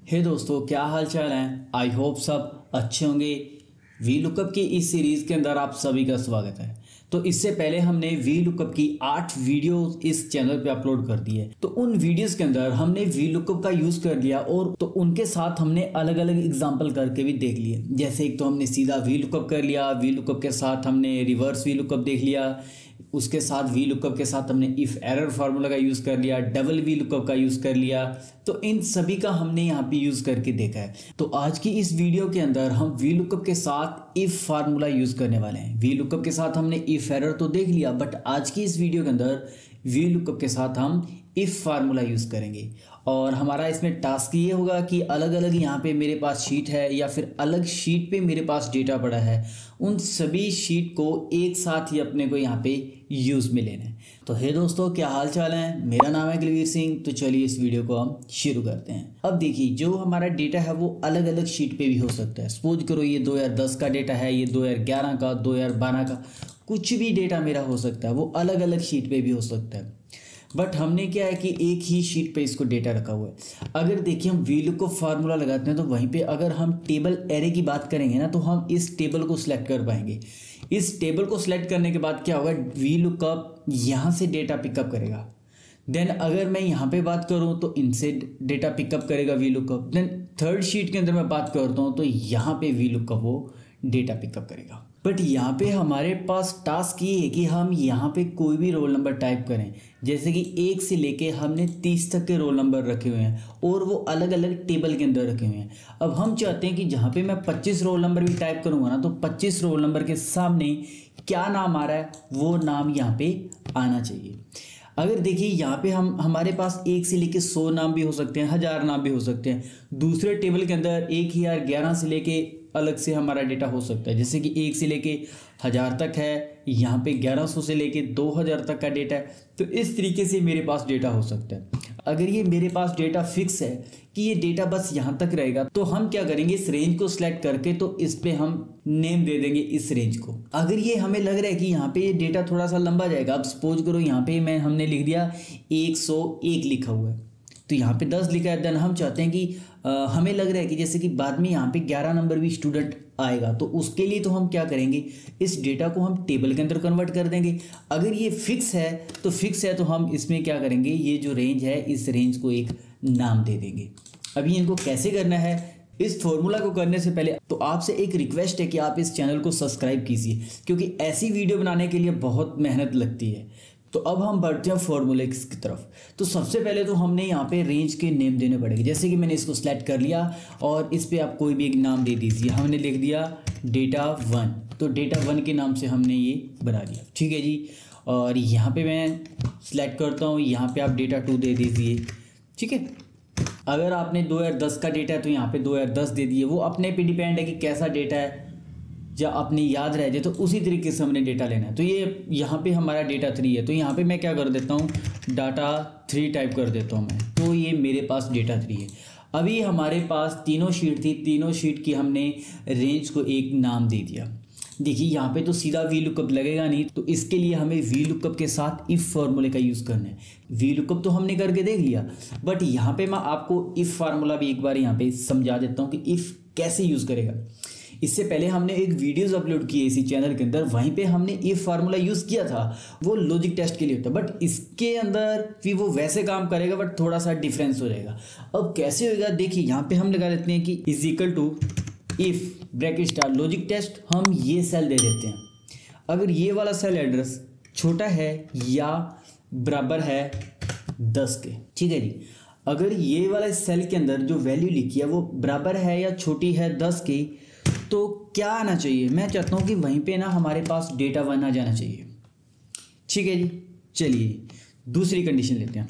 हे दोस्तों, क्या हाल चाल है। आई होप सब अच्छे होंगे। वी लुकअप की इस सीरीज़ के अंदर आप सभी का स्वागत है। तो इससे पहले हमने वी लुकअप की 8 वीडियो इस चैनल पे अपलोड कर दी है। तो उन वीडियोस के अंदर हमने वी लुकअप का यूज़ कर लिया और तो उनके साथ हमने अलग अलग एग्जांपल करके भी देख लिए। जैसे एक तो हमने सीधा वी लुकअप कर लिया, वी लुकअप के साथ हमने रिवर्स वी लुकअप देख लिया, उसके साथ वी लुकअप के साथ हमने इफ़ एरर फार्मूला का यूज़ कर लिया, डबल वी लुकअप का यूज़ कर लिया। तो इन सभी का हमने यहाँ पे यूज़ करके देखा है। तो आज की इस वीडियो के अंदर हम वी लुकअप के साथ इफ़ फार्मूला यूज़ करने वाले हैं। वी लुकअप के साथ हमने इफ़ एरर तो देख लिया, बट आज की इस वीडियो के अंदर वी लुकअप के साथ हम इफ़ फार्मूला यूज़ करेंगे। और हमारा इसमें टास्क ये होगा कि अलग अलग यहाँ पे मेरे पास शीट है या फिर अलग शीट पे मेरे पास डेटा पड़ा है, उन सभी शीट को एक साथ ही अपने को यहाँ पे यूज़ में लेना है। तो हे दोस्तों, क्या हाल चाल है। मेरा नाम है कुलवीर सिंह। तो चलिए इस वीडियो को हम शुरू करते हैं। अब देखिए, जो हमारा डेटा है वो अलग अलग शीट पे भी हो सकता है। सपोज करो ये 2010 का डेटा है, ये 2011 का, 2012 का, कुछ भी डेटा मेरा हो सकता है, वो अलग अलग शीट पे भी हो सकता है। बट हमने क्या है कि एक ही शीट पे इसको डेटा रखा हुआ है। अगर देखिए हम वी लुकअप फार्मूला लगाते हैं तो वहीं पे अगर हम टेबल एरे की बात करेंगे ना, तो हम इस टेबल को सिलेक्ट कर पाएंगे। इस टेबल को सिलेक्ट करने के बाद क्या होगा, वी लुकअप यहाँ से डेटा पिकअप करेगा। देन अगर मैं यहाँ पे बात करूँ तो इनसे डेटा पिकअप करेगा V lookup. Then third sheet के अंदर मैं बात करता हूँ तो यहाँ पे वी लुकअप वो डेटा पिकअप करेगा। बट यहाँ पे हमारे पास टास्क ये है कि हम यहाँ पे कोई भी रोल नंबर टाइप करें। जैसे कि 1 से लेके हमने 30 तक के रोल नंबर रखे हुए हैं और वो अलग अलग टेबल के अंदर रखे हुए हैं। अब हम चाहते हैं कि जहाँ पे मैं 25 रोल नंबर भी टाइप करूँगा ना, तो 25 रोल नंबर के सामने क्या नाम आ रहा है वो नाम यहाँ पे आना चाहिए। अगर देखिए यहाँ पे हमारे पास 1 से लेके 100 नाम भी हो सकते हैं, 1000 नाम भी हो सकते हैं। दूसरे टेबल के अंदर 1011 से लेके अलग से हमारा डेटा हो सकता है। जैसे कि 1 से लेके 1000 तक है, यहाँ पे 1100 से लेके 2000 तक का डेटा है। तो इस तरीके से मेरे पास डेटा हो सकता है। अगर ये मेरे पास डेटा फिक्स है कि ये डेटा बस यहाँ तक रहेगा, तो हम क्या करेंगे, इस रेंज को सिलेक्ट करके तो इस पे हम नेम दे देंगे इस रेंज को। अगर ये हमें लग रहा है कि यहाँ पे ये डेटा थोड़ा सा लंबा जाएगा, अब सपोज करो यहाँ पे हमने लिख दिया 101 लिखा हुआ है, तो यहाँ पे 10 लिखा है। देन हम चाहते हैं कि हमें लग रहा है कि जैसे कि बाद में यहाँ पे 11 नंबर भी स्टूडेंट आएगा, तो उसके लिए तो हम क्या करेंगे, इस डेटा को हम टेबल के अंदर कन्वर्ट कर देंगे। अगर ये फिक्स है तो फिक्स है, तो हम इसमें क्या करेंगे, ये जो रेंज है इस रेंज को एक नाम दे देंगे। अभी इनको कैसे करना है, इस फॉर्मूला को करने से पहले तो आपसे एक रिक्वेस्ट है कि आप इस चैनल को सब्सक्राइब कीजिए, क्योंकि ऐसी वीडियो बनाने के लिए बहुत मेहनत लगती है। तो अब हम बढ़ते हैं फॉर्मूले की तरफ। तो सबसे पहले तो हमने यहाँ पे रेंज के नेम देने पड़ेंगे। जैसे कि मैंने इसको सेलेक्ट कर लिया और इस पे आप कोई भी एक नाम दे दीजिए। हमने लिख दिया डेटा 1, तो डेटा 1 के नाम से हमने ये बना दिया। ठीक है जी। और यहाँ पे मैं सिलेक्ट करता हूँ, यहाँ पे आप डेटा 2 दे दीजिए। ठीक है। अगर आपने 2010 का डेटा है तो यहाँ पे 2010 दे दिए। वो अपने पे डिपेंड है कि कैसा डेटा है, जब अपने याद रह जाए तो उसी तरीके से हमने डेटा लेना है। तो ये यहाँ पे हमारा डेटा 3 है, तो यहाँ पे मैं क्या कर देता हूँ, डाटा 3 टाइप कर देता हूँ मैं, तो ये मेरे पास डेटा 3 है। अभी हमारे पास तीनों शीट थी, तीनों शीट की हमने रेंज को एक नाम दे दिया। देखिए यहाँ पे तो सीधा वी लुकअप लगेगा नहीं, तो इसके लिए हमें वी लुकअप के साथ इफ़ फार्मूले का यूज़ करना है। वी लुकअप तो हमने करके देख लिया, बट यहाँ पे मैं आपको इफ़ फार्मूला भी एक बार यहाँ पे समझा देता हूँ कि इफ़ कैसे यूज़ करेगा। इससे पहले हमने एक वीडियोस अपलोड की है इसी चैनल के अंदर, वहीं पे हमने इफ फार्मूला यूज़ किया था। वो लॉजिक टेस्ट के लिए होता है, बट इसके अंदर भी वो वैसे काम करेगा, बट थोड़ा सा डिफरेंस हो जाएगा। अब कैसे होगा, देखिए यहाँ पे हम लगा देते हैं कि is equal to if bracket star logic test, हम ये सेल दे देते हैं। अगर ये वाला सेल एड्रेस छोटा है या बराबर है 10 के, ठीक है जी। अगर ये वाला सेल के अंदर जो वैल्यू लिखी है वो बराबर है या छोटी है 10 की, तो क्या आना चाहिए, मैं चाहता हूँ कि वहीं पे ना हमारे पास डेटा 1 आ जाना चाहिए। ठीक है जी। चलिए दूसरी कंडीशन लेते हैं।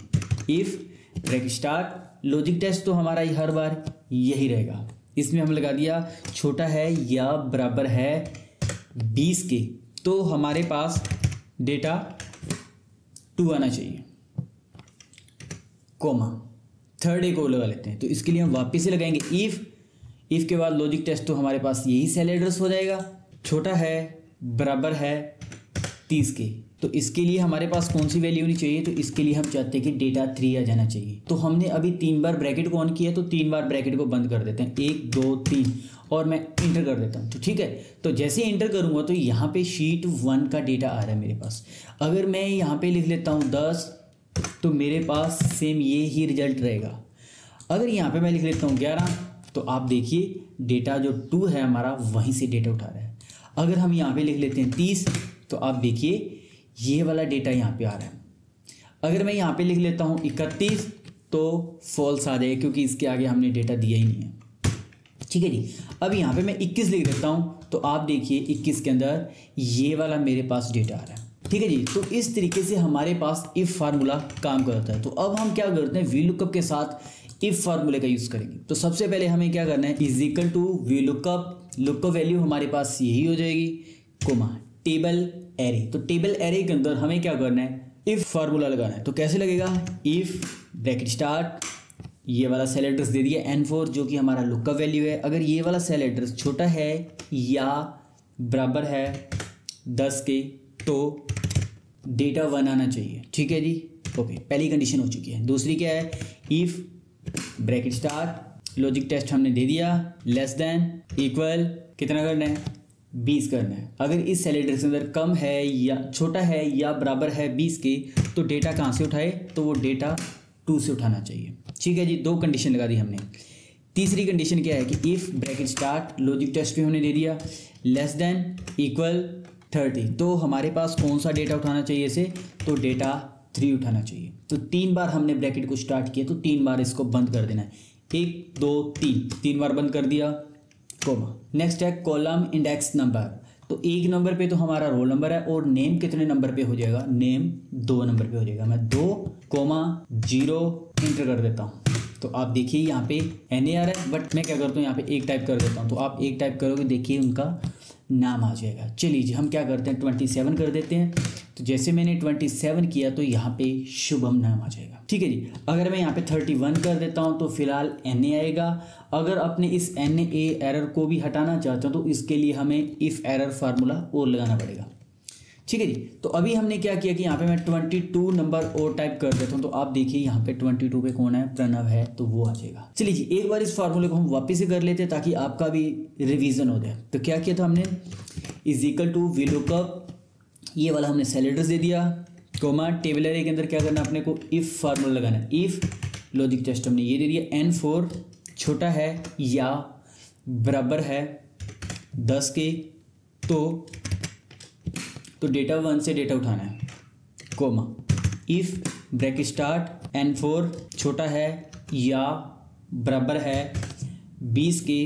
If bracket star logic test, तो हमारा हर बार यही रहेगा। इसमें हम लगा दिया छोटा है या बराबर है 20 के, तो हमारे पास डेटा 2 आना चाहिए, कोमा थर्ड एक और लगा लेते हैं। तो इसके लिए हम वापस से लगाएंगे इफ़ के बाद लॉजिक टेस्ट, तो हमारे पास यही सेल एड्रेस हो जाएगा। छोटा है बराबर है 30 के, तो इसके लिए हमारे पास कौन सी वैल्यू होनी चाहिए, तो इसके लिए हम चाहते हैं कि डेटा 3 आ जाना चाहिए। तो हमने अभी 3 बार ब्रैकेट को ऑन किया, तो 3 बार ब्रैकेट को बंद कर देते हैं, 1 2 3, और मैं इंटर कर देता हूँ। तो ठीक है, तो जैसे ही इंटर करूँगा तो यहाँ पे शीट 1 का डेटा आ रहा है मेरे पास। अगर मैं यहाँ पे लिख लेता हूँ 10, तो मेरे पास सेम ये ही रिजल्ट रहेगा। अगर यहाँ पे मैं लिख लेता हूँ 11, तो आप देखिए डेटा जो 2 है हमारा वहीं से डेटा उठा रहा है। अगर हम यहाँ पे लिख लेते हैं 30, तो आप देखिए ये वाला डेटा यहाँ पे आ रहा है। अगर मैं यहाँ पे लिख लेता हूँ 31, तो फॉल्स आ जाएगा क्योंकि इसके आगे हमने डेटा दिया ही नहीं है। ठीक है जी, अब यहाँ पे मैं 21 लिख देता हूँ, तो आप देखिए 21 के अंदर ये वाला मेरे पास डेटा आ रहा है। ठीक है जी, तो इस तरीके से हमारे पास इफ फार्मूला काम करता है। तो अब हम क्या करते हैं, वी लुकअप के साथ इफ फार्मूले का यूज़ करेंगे। तो सबसे पहले हमें क्या करना है, is equal to V lookup value हमारे पास यही हो जाएगी, कोमा टेबल एरे। तो टेबल एरे के अंदर हमें क्या करना है, इफ फार्मूला लगाना है। तो कैसे लगेगा, इफ ब्रैकेट स्टार्ट, ये वाला सेल एड्रेस दे दिया N4 जो कि हमारा लुकअप वैल्यू है। अगर ये वाला सेल एड्रेस छोटा है या बराबर है 10 के, तो डेटा 1 आना चाहिए। ठीक है जी, ओके, पहली कंडीशन हो चुकी है। दूसरी क्या है, if bracket start, logic test हमने दे दिया, लेस देन इक्वल कितना करना है, 20 करना है। अगर इस सेल एड्रेस के अंदर कम है या छोटा है या बराबर है 20 के, तो डेटा कहाँ से उठाए, तो वो डेटा 2 से उठाना चाहिए। ठीक है जी, 2 कंडीशन लगा दी हमने। तीसरी कंडीशन क्या है कि if bracket start, logic test भी हमने दे दिया, लेस देन इक्वल 30, तो हमारे पास कौन सा डेटा उठाना चाहिए इसे, तो डेटा 3 उठाना चाहिए। तो 3 बार हमने ब्रैकेट को स्टार्ट किया, तो 3 बार इसको बंद कर देना है, 1 2 3 बार बंद कर दिया, कोमा। नेक्स्ट है कॉलम इंडेक्स नंबर। तो 1 नंबर पे तो हमारा रोल नंबर है, और नेम कितने नंबर पे हो जाएगा, नेम 2 नंबर पे हो जाएगा। मैं 2,0 इंटर कर देता हूँ। तो आप देखिए यहाँ पे NA आ रहा है, बट मैं क्या करता हूँ यहाँ पे 1 टाइप कर देता हूँ। तो आप 1 टाइप करोगे, देखिए उनका नाम आ जाएगा। चलिए जी, हम क्या करते हैं 27 कर देते हैं। तो जैसे मैंने 27 किया, तो यहाँ पे शुभम नाम आ जाएगा। ठीक है जी, अगर मैं यहाँ पे 31 कर देता हूँ, तो फिलहाल NA आएगा। अगर अपने इस NA एरर को भी हटाना चाहते हो, तो इसके लिए हमें इफ एरर फार्मूला और लगाना पड़ेगा। ठीक है जी, तो अभी हमने क्या किया कि यहाँ पे मैं 22 नंबर और टाइप कर देता हूँ। तो आप देखिए यहाँ पे 22 पे कौन है, प्रणव है, तो वो आ जाएगा। चलिए जी, एक बार इस फार्मूले को हम वापस से कर लेते हैं ताकि आपका भी रिवीजन हो जाए। तो क्या किया था हमने, is equal to V lookup, ये वाला हमने सेल एड्रेस दे दिया, कोमा टेबल एरे के अंदर क्या करना है अपने को, इफ फार्मूला लगाना है। इफ लॉजिक टेस्ट हमने ये दे दिया, N4 छोटा है या बराबर है 10 के, तो डेटा 1 से डेटा उठाना है, coma if bracket start N4 छोटा है या बराबर है 20 के,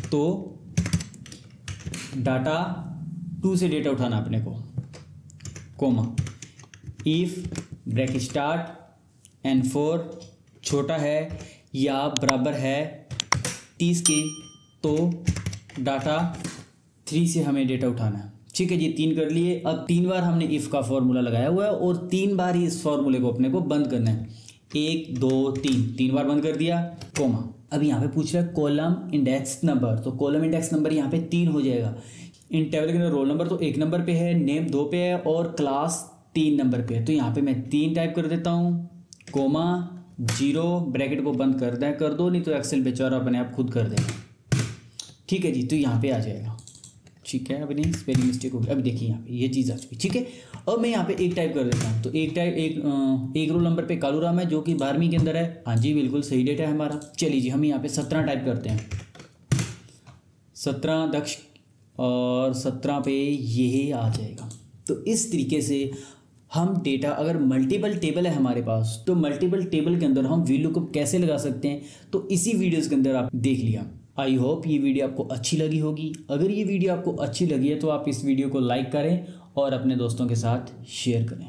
तो डाटा 2 से डेटा उठाना अपने को, coma if bracket start N4 छोटा है या बराबर है 30 के, तो डाटा 3 से हमें डेटा उठाना है। ठीक है जी, 3 कर लिए। अब 3 बार हमने इफ का फॉर्मूला लगाया हुआ है, और 3 बार ही इस फॉर्मूले को अपने को बंद करना है, 1 2 3 बार बंद कर दिया, कोमा। अब यहाँ पे पूछ रहा है कॉलम इंडेक्स नंबर। तो कॉलम इंडेक्स नंबर यहाँ पे 3 हो जाएगा। इन टेबल के अंदर रोल नंबर तो 1 नंबर पे है, नेम 2 पे है, और क्लास 3 नंबर पे है। तो यहाँ पे मैं 3 टाइप कर देता हूँ, कोमा 0, ब्रैकेट को बंद कर दो, नहीं तो एक्सेल बेचारा अपने आप खुद कर देगा। ठीक है जी, तो यहाँ पे आ जाएगा। ठीक है, अभी नहीं स्पेलिंग मिस्टेक होगी। अभी देखिए यहाँ पे ये चीज़ आ चुकी। ठीक है, अब मैं यहाँ पे 1 टाइप कर देता हूँ। तो एक रोल नंबर पे कालू राम है जो कि 12वीं के अंदर है। हाँ जी, बिल्कुल सही डेटा है हमारा। चलिए जी, हम यहाँ पे 17 टाइप करते हैं, 17 दक्ष, और 17 पे ये आ जाएगा। तो इस तरीके से हम डेटा, अगर मल्टीपल टेबल है हमारे पास, तो मल्टीपल टेबल के अंदर हम वी लुकअप कैसे लगा सकते हैं, तो इसी वीडियोज़ के अंदर आप देख लिया। आई होप ये वीडियो आपको अच्छी लगी होगी। अगर ये वीडियो आपको अच्छी लगी है, तो आप इस वीडियो को लाइक करें और अपने दोस्तों के साथ शेयर करें।